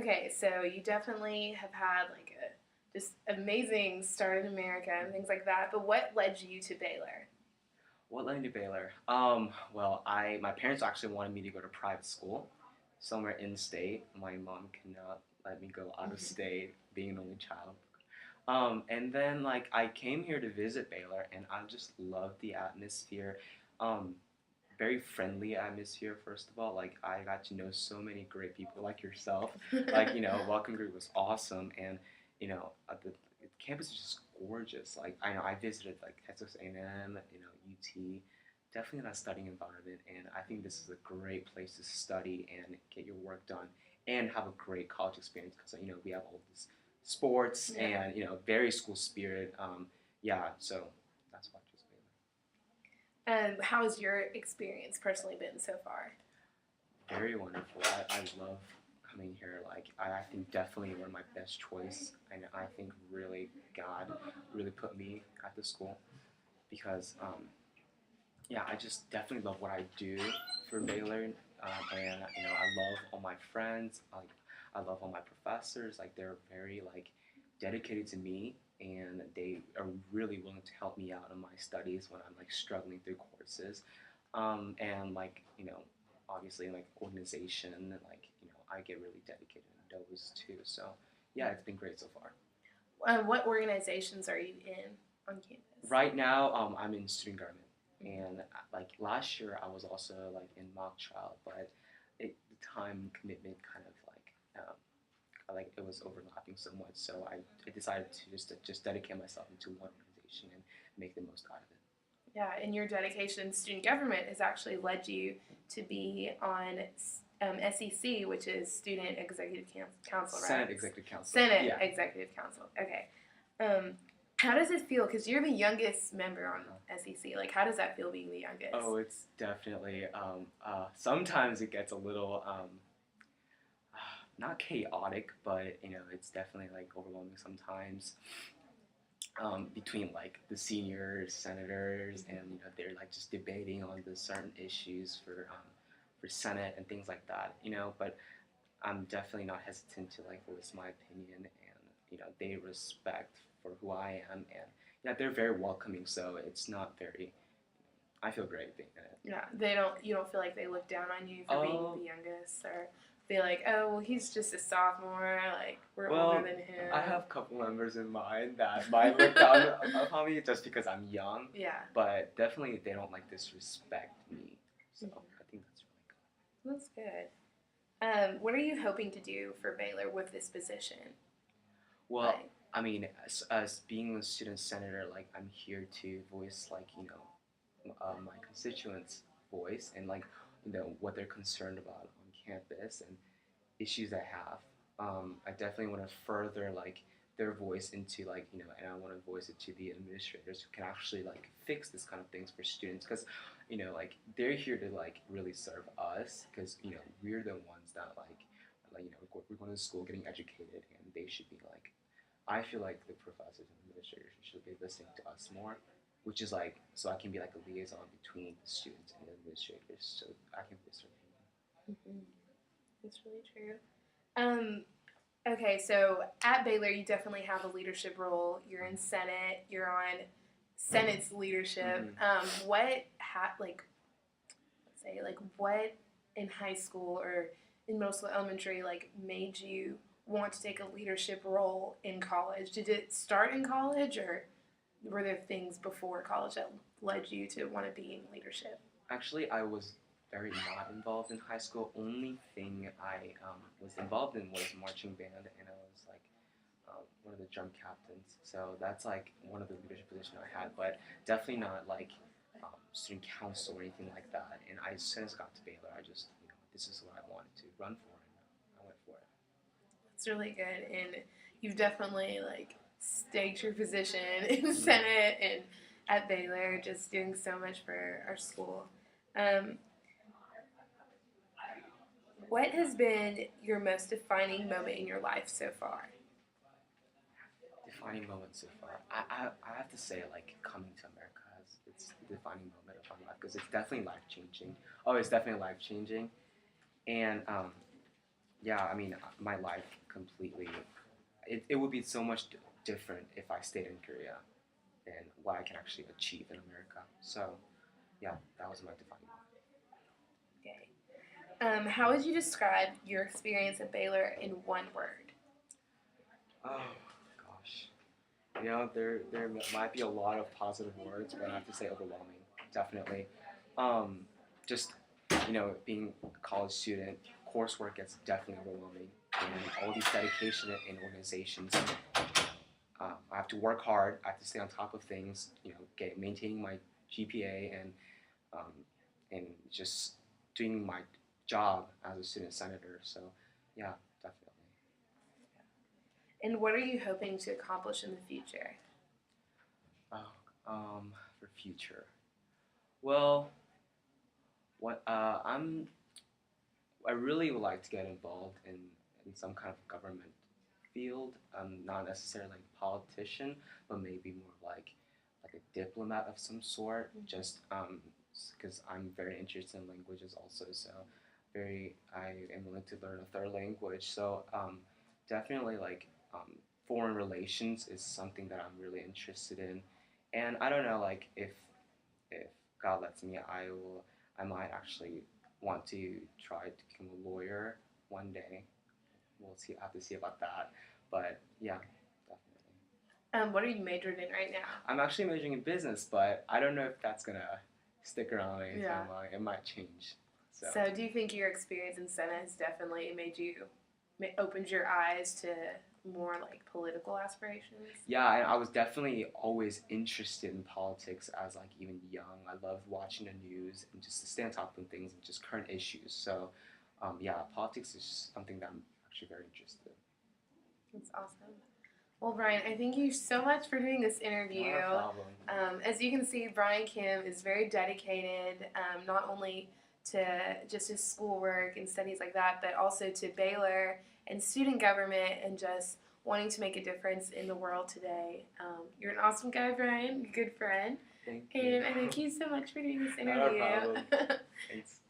Okay, so you definitely have had like a just amazing start in America and things like that. But what led you to Baylor? What led me to Baylor? Well, my parents actually wanted me to go to private school, somewhere in state. My mom cannot let me go out of state, being an only child. And then like I came here to visit Baylor, and I just loved the atmosphere. Um, Very friendly atmosphere. First of all, like I got to know so many great people like yourself. Like welcome group was awesome, and the campus is just gorgeous. Like I know I visited like Texas A&M, UT. Definitely not a studying environment, and I think this is a great place to study and get your work done and have a great college experience because we have all this sports Yeah. and very school spirit. Yeah, so that's why I chose Baylor. And how has your experience personally been so far? Very wonderful. I love coming here. Like I think definitely you were my best choice, and I think really God really put me at the school because yeah, I just definitely love what I do for Baylor, and I love all my friends. Like I love all my professors. Like they're very like dedicated to me, and they are really willing to help me out in my studies when I'm like struggling through courses, and like obviously like organization, and like I get really dedicated in those too. So yeah, it's been great so far. What organizations are you in on campus? Right now, I'm in student government, and like last year, I was also like in mock trial, but the time commitment kind of like it was overlapping so much, so I decided to just dedicate myself into one organization and make the most out of it. Yeah, and your dedication in student government has actually led you to be on SEC, which is Student Executive Council, right? Senate Executive Council. Senate Yeah. Executive Council. Okay. How does it feel? Because you're the youngest member on SEC. Like, how does that feel being the youngest? Oh, it's definitely. Sometimes it gets a little not chaotic, but it's definitely like overwhelming sometimes. Between like the seniors, senators, and they're like just debating on the certain issues for Senate and things like that. But I'm definitely not hesitant to like voice my opinion, and they respect for who I am, and yeah, they're very welcoming. So it's not very. I feel great being in it. Yeah, they don't. You don't feel like they look down on you for being the youngest, or feel like, oh, well, he's just a sophomore. Like we're older than him. I have a couple members in mind that might look down upon me just because I'm young. Yeah. But definitely they don't like disrespect me. So I think that's really good. That's good. What are you hoping to do for Baylor with this position? Well, like, I mean, as being a student senator, like I'm here to voice like my constituents' voice and like what they're concerned about on campus and issues they have. I definitely want to further like their voice into like and I want to voice it to the administrators who can actually like fix this kind of things for students because like they're here to like really serve us because we're the ones that like we're going to school getting educated, and they should be like I feel like the professors and administrators should be listening to us more, which is like so I can be like a liaison between the students and the administrators, so I can voice their opinion. That's really true. Okay, so at Baylor, you definitely have a leadership role. You're in Senate. You're on Senate's leadership. What what in high school or in middle school, elementary, like made you want to take a leadership role in college? Did it start in college, or were there things before college that led you to want to be in leadership? Actually, I was very not involved in high school. Only thing I was involved in was marching band, and I was like one of the drum captains. So that's like one of the leadership positions I had, but definitely not like student council or anything like that. And as soon as I got to Baylor, I just this is what I wanted to run for, and I went for it. That's really good, and you've definitely like staked your position in the Senate and at Baylor, just doing so much for our school. What has been your most defining moment in your life so far? Defining moment so far, I have to say like coming to America it's the defining moment of my life because it's definitely life changing. Oh, it's definitely life changing, and yeah, I mean, my life completely, it would be so much different if I stayed in Korea than what I can actually achieve in America. So, yeah, that was my defining Okay. How would you describe your experience at Baylor in one word? moment. Oh, gosh. You know, there might be a lot of positive words, but I have to say overwhelming, definitely. Um, just, being a college student, coursework gets definitely overwhelming. And all these dedication and organizations, I have to work hard. I have to stay on top of things. Maintaining my GPA um, and just doing my job as a student senator. So, yeah, definitely. And what are you hoping to accomplish in the future? Oh, for future. Well, what I really would like to get involved in some kind of government field. Not necessarily like a politician, but maybe more like a diplomat of some sort. Just because I'm very interested in languages also, so I am willing to learn a third language. So definitely like foreign relations is something that I'm really interested in, and I don't know like if God lets me, I might actually want to try to become a lawyer one day. We'll see. I have to see about that. But yeah, definitely. What are you majored in right now? I'm actually majoring in business, but I don't know if that's gonna stick around anytime long. It might change. So do you think your experience in Senate has definitely opened your eyes to more like political aspirations? Yeah, and I was definitely always interested in politics as like even young. I loved watching the news and just to stay on top of things and just current issues. So, yeah, politics is something that I'm actually very interested in. That's awesome. Well, Brian, I thank you so much for doing this interview. Not a problem. As you can see, Brian Kim is very dedicated, not only to just his schoolwork and studies like that, but also to Baylor and student government and just wanting to make a difference in the world today. You're an awesome guy, Brian, a good friend. Thank you. And I thank you so much for doing this Not a interview. problem. Thanks.